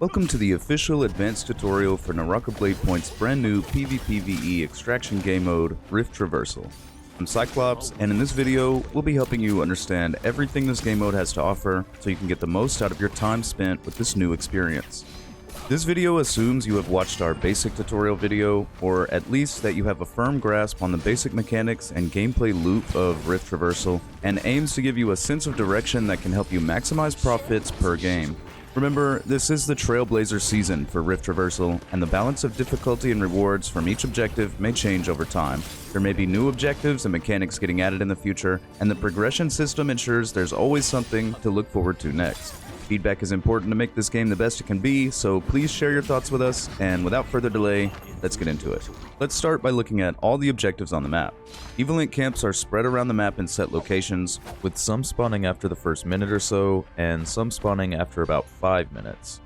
Welcome to the official advanced tutorial for NARAKA BLADEPOINT's brand new PvPvE extraction game mode, Rift Traversal. I'm Cyclops, and in this video, we'll be helping you understand everything this game mode has to offer so you can get the most out of your time spent with this new experience. This video assumes you have watched our basic tutorial video, or at least that you have a firm grasp on the basic mechanics and gameplay loop of Rift Traversal, and aims to give you a sense of direction that can help you maximize profits per game. Remember, this is the Trailblazer season for Rift Traversal, and the balance of difficulty and rewards from each objective may change over time. There may be new objectives and mechanics getting added in the future, and the progression system ensures there's always something to look forward to next. Feedback is important to make this game the best it can be, so please share your thoughts with us, and without further delay, let's get into it. Let's start by looking at all the objectives on the map. Evolent camps are spread around the map in set locations, with some spawning after the first minute or so, and some spawning after about 5 minutes.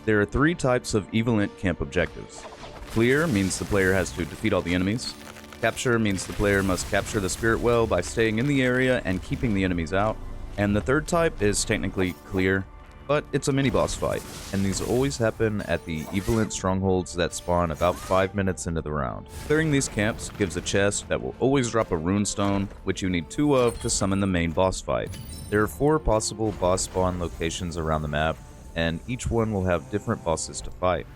There are 3 types of Evolent camp objectives. Clear means the player has to defeat all the enemies. Capture means the player must capture the spirit well by staying in the area and keeping the enemies out. And the third type is technically clear, but it's a mini-boss fight, and these always happen at the Evolent strongholds that spawn about 5 minutes into the round. Clearing these camps gives a chest that will always drop a rune stone, which you need 2 of to summon the main boss fight. There are 4 possible boss spawn locations around the map, and each one will have different bosses to fight.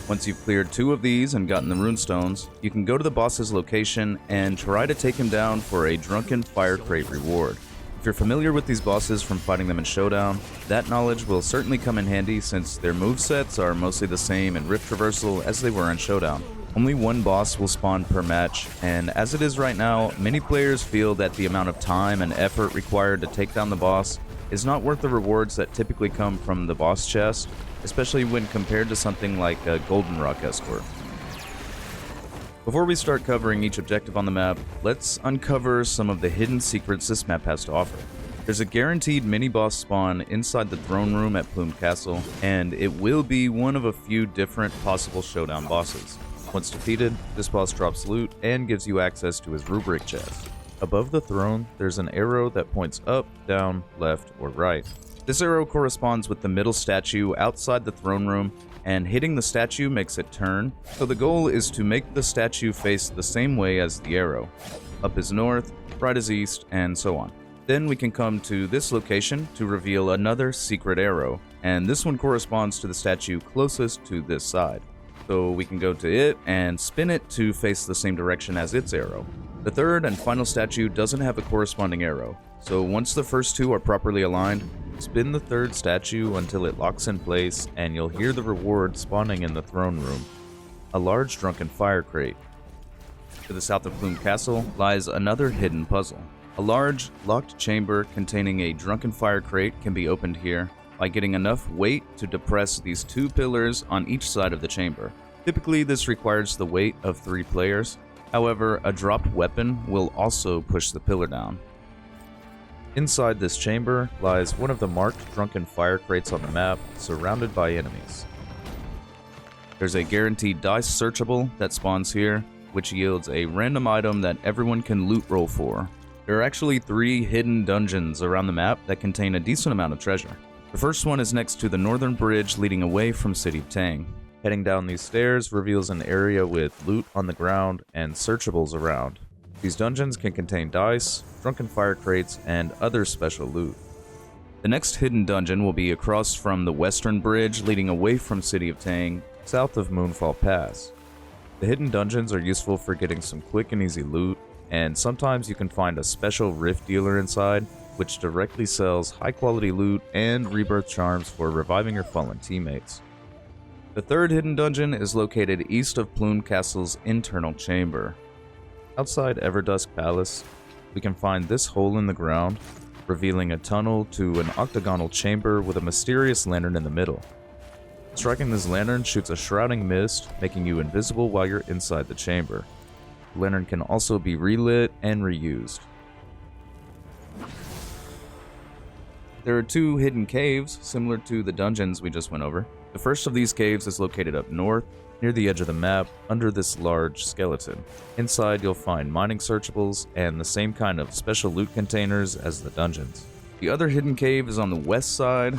Once you've cleared 2 of these and gotten the rune stones, you can go to the boss's location and try to take him down for a drunken fire crate reward. If you're familiar with these bosses from fighting them in Showdown, that knowledge will certainly come in handy since their movesets are mostly the same in Rift Traversal as they were in Showdown. Only 1 boss will spawn per match, and as it is right now, many players feel that the amount of time and effort required to take down the boss is not worth the rewards that typically come from the boss chest, especially when compared to something like a Golden Rock Escort. Before we start covering each objective on the map, let's uncover some of the hidden secrets this map has to offer. There's a guaranteed mini-boss spawn inside the throne room at Plume Castle, and it will be one of a few different possible Showdown bosses. Once defeated, this boss drops loot and gives you access to his rubric chest. Above the throne, there's an arrow that points up, down, left, or right. This arrow corresponds with the middle statue outside the throne room, and hitting the statue makes it turn, so the goal is to make the statue face the same way as the arrow. Up is north, right is east, and so on. Then we can come to this location to reveal another secret arrow, and this one corresponds to the statue closest to this side. So we can go to it and spin it to face the same direction as its arrow. The third and final statue doesn't have a corresponding arrow, so once the first 2 are properly aligned, spin the third statue until it locks in place and you'll hear the reward spawning in the throne room, a large drunken fire crate. To the south of Plume Castle lies another hidden puzzle. A large, locked chamber containing a drunken fire crate can be opened here by getting enough weight to depress these 2 pillars on each side of the chamber. Typically this requires the weight of 3 players, however a dropped weapon will also push the pillar down. Inside this chamber lies one of the marked drunken fire crates on the map, surrounded by enemies. There's a guaranteed dice searchable that spawns here, which yields a random item that everyone can loot roll for. There are actually 3 hidden dungeons around the map that contain a decent amount of treasure. The first one is next to the northern bridge leading away from City of Tang. Heading down these stairs reveals an area with loot on the ground and searchables around. These dungeons can contain dice, drunken fire crates, and other special loot. The next hidden dungeon will be across from the western bridge leading away from City of Tang, south of Moonfall Pass. The hidden dungeons are useful for getting some quick and easy loot, and sometimes you can find a special rift dealer inside, which directly sells high quality loot and rebirth charms for reviving your fallen teammates. The third hidden dungeon is located east of Plume Castle's internal chamber. Outside Everdusk Palace, we can find this hole in the ground, revealing a tunnel to an octagonal chamber with a mysterious lantern in the middle. Striking this lantern shoots a shrouding mist, making you invisible while you're inside the chamber. The lantern can also be relit and reused. There are 2 hidden caves, similar to the dungeons we just went over. The first of these caves is located up north, near the edge of the map, under this large skeleton. Inside you'll find mining searchables and the same kind of special loot containers as the dungeons. The other hidden cave is on the west side,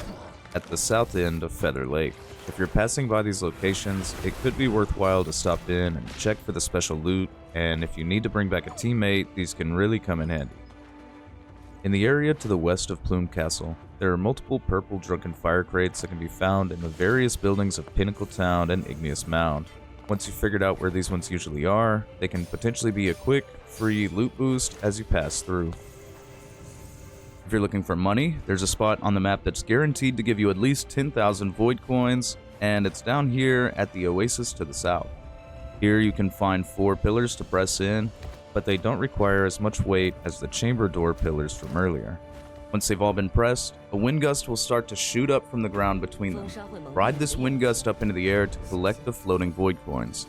at the south end of Feather Lake. If you're passing by these locations, it could be worthwhile to stop in and check for the special loot, and if you need to bring back a teammate, these can really come in handy. In the area to the west of Plume Castle, there are multiple purple drunken fire crates that can be found in the various buildings of Pinnacle Town and Igneous Mound. Once you've figured out where these ones usually are, they can potentially be a quick, free loot boost as you pass through. If you're looking for money, there's a spot on the map that's guaranteed to give you at least 10,000 void coins, and it's down here at the oasis to the south. Here you can find 4 pillars to press in, but they don't require as much weight as the chamber door pillars from earlier. Once they've all been pressed, a wind gust will start to shoot up from the ground between them. Ride this wind gust up into the air to collect the floating void coins.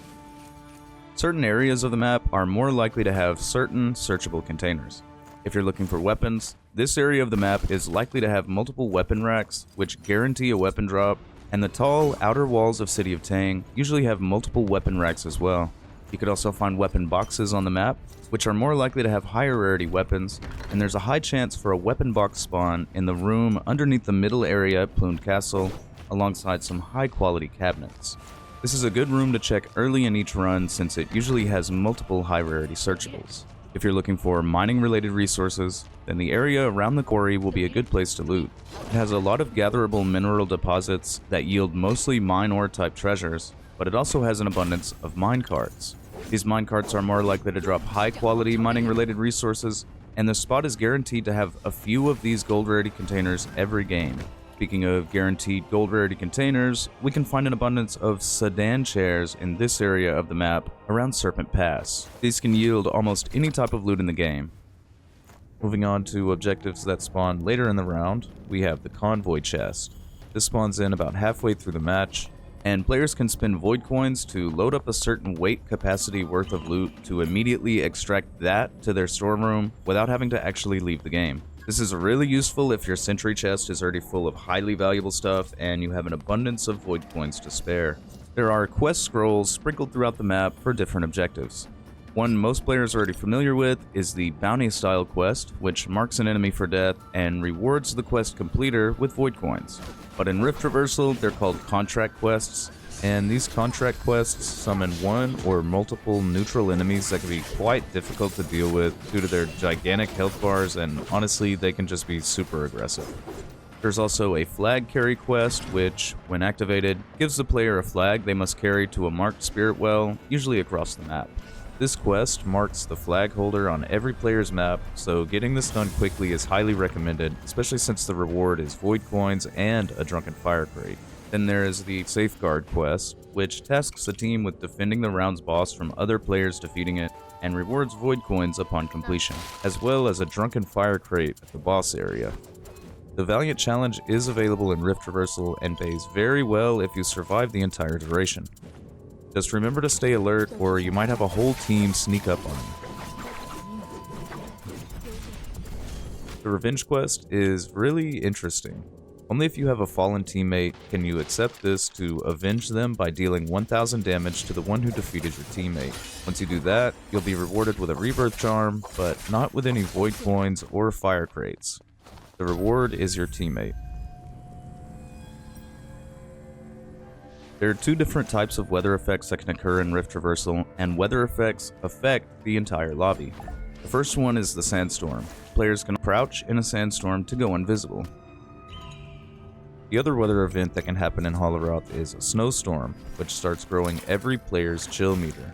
Certain areas of the map are more likely to have certain searchable containers. If you're looking for weapons, this area of the map is likely to have multiple weapon racks, which guarantee a weapon drop, and the tall outer walls of City of Tang usually have multiple weapon racks as well. You could also find weapon boxes on the map, which are more likely to have higher rarity weapons, and there's a high chance for a weapon box spawn in the room underneath the middle area at Plumed Castle, alongside some high quality cabinets. This is a good room to check early in each run since it usually has multiple high rarity searchables. If you're looking for mining related resources, then the area around the quarry will be a good place to loot. It has a lot of gatherable mineral deposits that yield mostly mine ore type treasures, but it also has an abundance of mine carts. These mine carts are more likely to drop high quality mining related resources, and the spot is guaranteed to have a few of these gold rarity containers every game. Speaking of guaranteed gold rarity containers, we can find an abundance of sedan chairs in this area of the map around Serpent Pass. These can yield almost any type of loot in the game. Moving on to objectives that spawn later in the round, we have the Convoy chest. This spawns in about halfway through the match, and players can spend void coins to load up a certain weight capacity worth of loot to immediately extract that to their storeroom without having to actually leave the game. This is really useful if your sentry chest is already full of highly valuable stuff and you have an abundance of void coins to spare. There are quest scrolls sprinkled throughout the map for different objectives. One most players are already familiar with is the bounty style quest, which marks an enemy for death and rewards the quest completer with void coins. But in Rift Traversal, they're called contract quests, and these contract quests summon one or multiple neutral enemies that can be quite difficult to deal with due to their gigantic health bars, and honestly, they can just be super aggressive. There's also a flag carry quest, which, when activated, gives the player a flag they must carry to a marked spirit well, usually across the map. This quest marks the flag holder on every player's map, so getting this done quickly is highly recommended, especially since the reward is void coins and a drunken fire crate. Then there is the Safeguard quest, which tasks the team with defending the round's boss from other players defeating it, and rewards void coins upon completion, as well as a drunken fire crate at the boss area. The Valiant Challenge is available in Rift Traversal and pays very well if you survive the entire duration. Just remember to stay alert, or you might have a whole team sneak up on you. The Revenge quest is really interesting. Only if you have a fallen teammate can you accept this to avenge them by dealing 1000 damage to the one who defeated your teammate. Once you do that, you'll be rewarded with a rebirth charm, but not with any void coins or fire crates. The reward is your teammate. There are 2 different types of weather effects that can occur in Rift Traversal, and weather effects affect the entire lobby. The first one is the sandstorm. Players can crouch in a sandstorm to go invisible. The other weather event that can happen in Holleroth is a snowstorm, which starts growing every player's chill meter.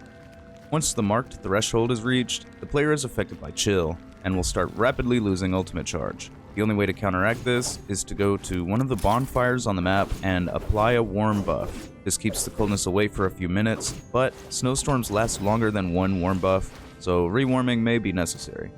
Once the marked threshold is reached, the player is affected by chill, and will start rapidly losing ultimate charge. The only way to counteract this is to go to one of the bonfires on the map and apply a warm buff. This keeps the coldness away for a few minutes, but snowstorms last longer than one warm buff, so rewarming may be necessary.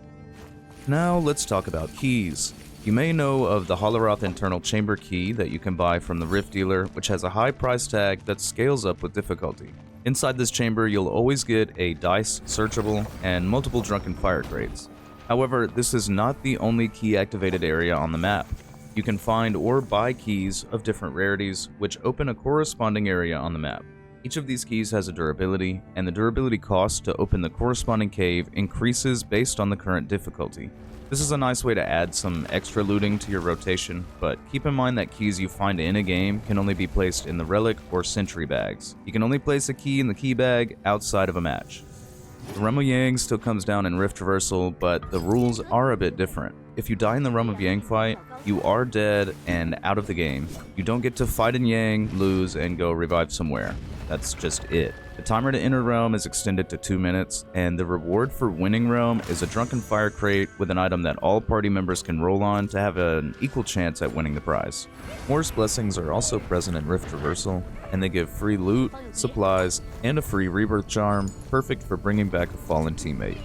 Now let's talk about keys. You may know of the Holleroth internal chamber key that you can buy from the Rift dealer, which has a high price tag that scales up with difficulty. Inside this chamber, you'll always get a dice searchable and multiple drunken fire crates. However, this is not the only key activated area on the map. You can find or buy keys of different rarities, which open a corresponding area on the map. Each of these keys has a durability, and the durability cost to open the corresponding cave increases based on the current difficulty. This is a nice way to add some extra looting to your rotation, but keep in mind that keys you find in a game can only be placed in the relic or sentry bags. You can only place a key in the key bag outside of a match. The Realm of Yang still comes down in Rift Traversal, but the rules are a bit different. If you die in the Realm of Yang fight, you are dead and out of the game. You don't get to fight in Yang, lose, and go revive somewhere. That's just it. The timer to enter Realm is extended to 2 minutes, and the reward for winning Realm is a Drunken Fire crate with an item that all party members can roll on to have an equal chance at winning the prize. Morris Blessings are also present in Rift Traversal, and they give free loot, supplies, and a free rebirth charm, perfect for bringing back a fallen teammate.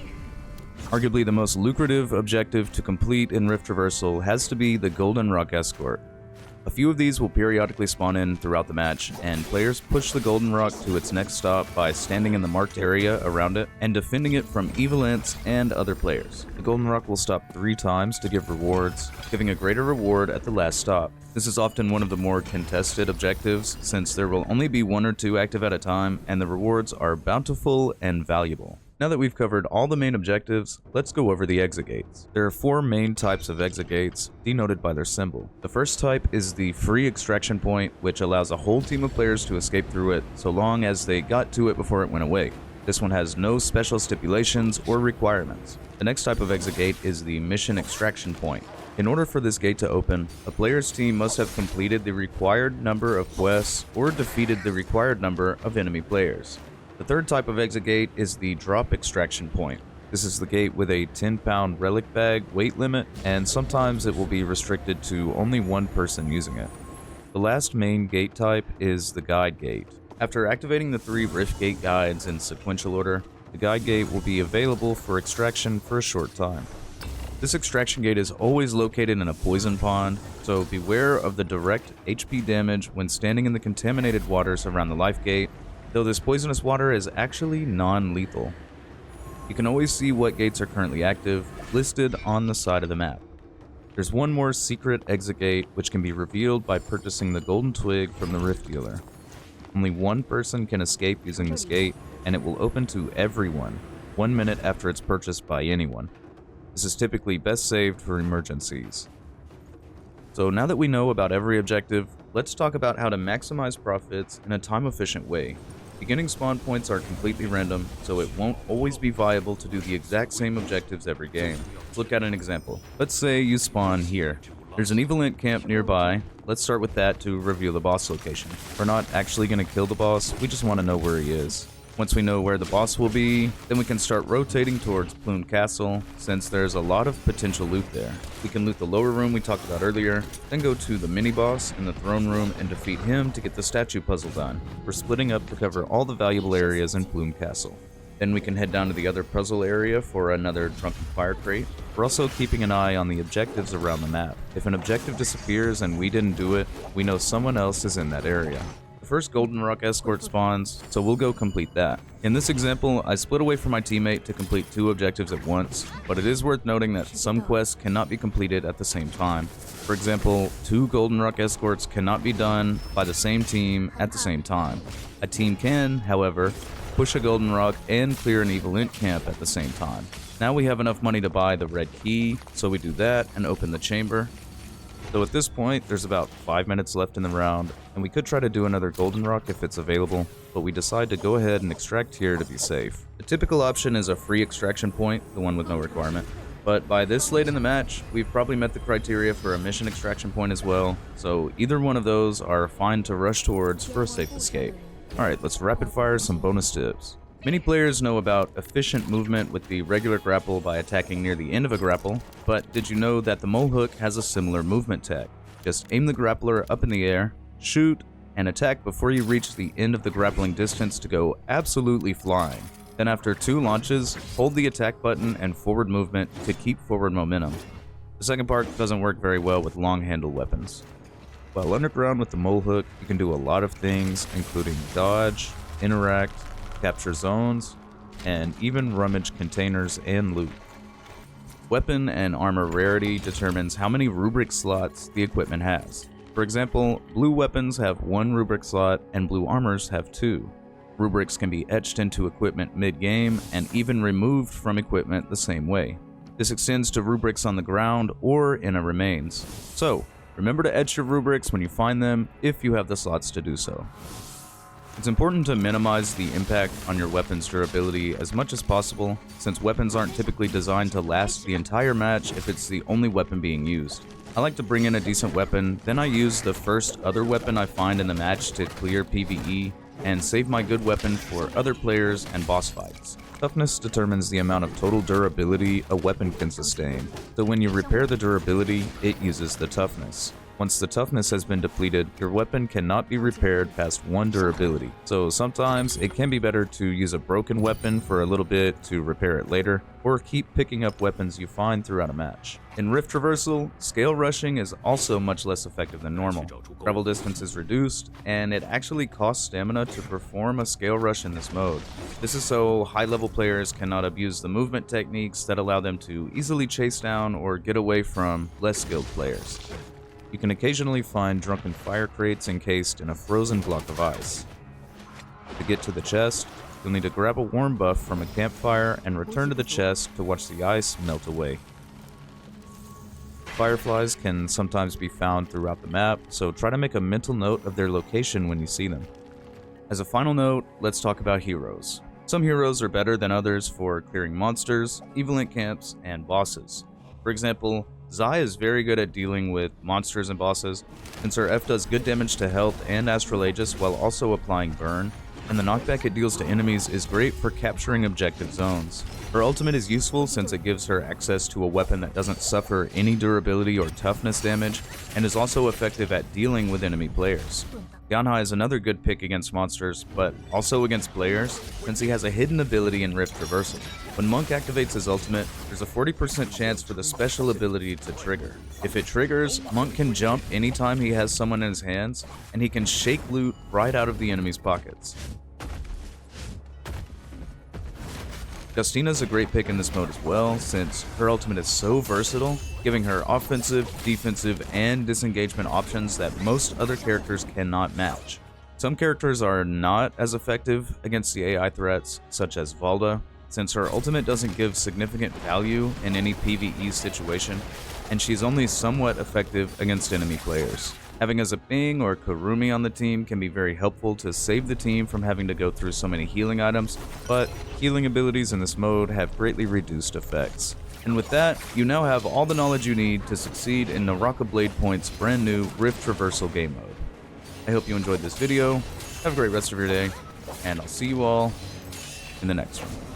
Arguably the most lucrative objective to complete in Rift Traversal has to be the Golden Rock Escort. A few of these will periodically spawn in throughout the match, and players push the Golden Rock to its next stop by standing in the marked area around it and defending it from evil ents and other players. The Golden Rock will stop 3 times to give rewards, giving a greater reward at the last stop. This is often one of the more contested objectives, since there will only be 1 or 2 active at a time, and the rewards are bountiful and valuable. Now that we've covered all the main objectives, let's go over the exit gates. There are 4 main types of exit gates, denoted by their symbol. The first type is the free extraction point, which allows a whole team of players to escape through it, so long as they got to it before it went away. This one has no special stipulations or requirements. The next type of exit gate is the mission extraction point. In order for this gate to open, a player's team must have completed the required number of quests or defeated the required number of enemy players. The third type of exit gate is the drop extraction point. This is the gate with a 10-pound relic bag weight limit, and sometimes it will be restricted to only 1 person using it. The last main gate type is the guide gate. After activating the 3 Rift Gate guides in sequential order, the guide gate will be available for extraction for a short time. This extraction gate is always located in a poison pond, so beware of the direct HP damage when standing in the contaminated waters around the life gate, though this poisonous water is actually non-lethal. You can always see what gates are currently active, listed on the side of the map. There's one more secret exit gate which can be revealed by purchasing the golden twig from the Rift dealer. Only 1 person can escape using this gate, and it will open to everyone 1 minute after it's purchased by anyone. This is typically best saved for emergencies. So now that we know about every objective, let's talk about how to maximize profits in a time-efficient way. Beginning spawn points are completely random, so it won't always be viable to do the exact same objectives every game. Let's look at an example. Let's say you spawn here. There's an evil ent camp nearby. Let's start with that to reveal the boss location. We're not actually going to kill the boss, we just want to know where he is. Once we know where the boss will be, then we can start rotating towards Plume Castle, since there's a lot of potential loot there. We can loot the lower room we talked about earlier, then go to the mini-boss in the throne room and defeat him to get the statue puzzle done. We're splitting up to cover all the valuable areas in Plume Castle. Then we can head down to the other puzzle area for another Drunken Fire crate. We're also keeping an eye on the objectives around the map. If an objective disappears and we didn't do it, we know someone else is in that area. The first Golden Rock Escort spawns, so we'll go complete that. In this example, I split away from my teammate to complete 2 objectives at once, but it is worth noting that some quests cannot be completed at the same time. For example, 2 Golden Rock Escorts cannot be done by the same team at the same time. A team can, however, push a Golden Rock and clear an evil ent camp at the same time. Now we have enough money to buy the red key, so we do that and open the chamber. So at this point, there's about 5 minutes left in the round, and we could try to do another Golden Rock if it's available, but we decide to go ahead and extract here to be safe. The typical option is a free extraction point, the one with no requirement. But by this late in the match, we've probably met the criteria for a mission extraction point as well, so either one of those are fine to rush towards for a safe escape. Alright, let's rapid fire some bonus tips. Many players know about efficient movement with the regular grapple by attacking near the end of a grapple, but did you know that the mole hook has a similar movement tech? Just aim the grappler up in the air, shoot, and attack before you reach the end of the grappling distance to go absolutely flying. Then after 2 launches, hold the attack button and forward movement to keep forward momentum. The second part doesn't work very well with long-handled weapons. While underground with the mole hook, you can do a lot of things, including dodge, interact, capture zones, and even rummage containers and loot. Weapon and armor rarity determines how many rubric slots the equipment has. For example, blue weapons have 1 rubric slot and blue armors have 2. Rubrics can be etched into equipment mid-game and even removed from equipment the same way. This extends to rubrics on the ground or in a remains. So, remember to etch your rubrics when you find them if you have the slots to do so. It's important to minimize the impact on your weapon's durability as much as possible, since weapons aren't typically designed to last the entire match if it's the only weapon being used. I like to bring in a decent weapon, then I use the first other weapon I find in the match to clear PvE, and save my good weapon for other players and boss fights. Toughness determines the amount of total durability a weapon can sustain, so when you repair the durability, it uses the toughness. Once the toughness has been depleted, your weapon cannot be repaired past 1 durability, so sometimes it can be better to use a broken weapon for a little bit to repair it later, or keep picking up weapons you find throughout a match. In Rift Traversal, scale rushing is also much less effective than normal. Travel distance is reduced, and it actually costs stamina to perform a scale rush in this mode. This is so high-level players cannot abuse the movement techniques that allow them to easily chase down or get away from less skilled players. You can occasionally find drunken fire crates encased in a frozen block of ice. To get to the chest, you'll need to grab a warm buff from a campfire and return to the chest to watch the ice melt away. Fireflies can sometimes be found throughout the map, so try to make a mental note of their location when you see them. As a final note, let's talk about heroes. Some heroes are better than others for clearing monsters, evilint camps, and bosses. For example, Zai is very good at dealing with monsters and bosses, since her F does good damage to health and Astral Aegis while also applying burn, and the knockback it deals to enemies is great for capturing objective zones. Her ultimate is useful since it gives her access to a weapon that doesn't suffer any durability or toughness damage, and is also effective at dealing with enemy players. Yanhai is another good pick against monsters, but also against players, since he has a hidden ability in Rift Traversal. When Monk activates his ultimate, there's a 40% chance for the special ability to trigger. If it triggers, Monk can jump anytime he has someone in his hands, and he can shake loot right out of the enemy's pockets. Justina is a great pick in this mode as well, since her ultimate is so versatile, giving her offensive, defensive, and disengagement options that most other characters cannot match. Some characters are not as effective against the AI threats, such as Valda, since her ultimate doesn't give significant value in any PvE situation, and she's only somewhat effective against enemy players. Having a Zaping or Kurumi on the team can be very helpful to save the team from having to go through so many healing items, but healing abilities in this mode have greatly reduced effects. And with that, you now have all the knowledge you need to succeed in NARAKA BLADEPOINT's brand new Rift Traversal game mode. I hope you enjoyed this video, have a great rest of your day, and I'll see you all in the next one.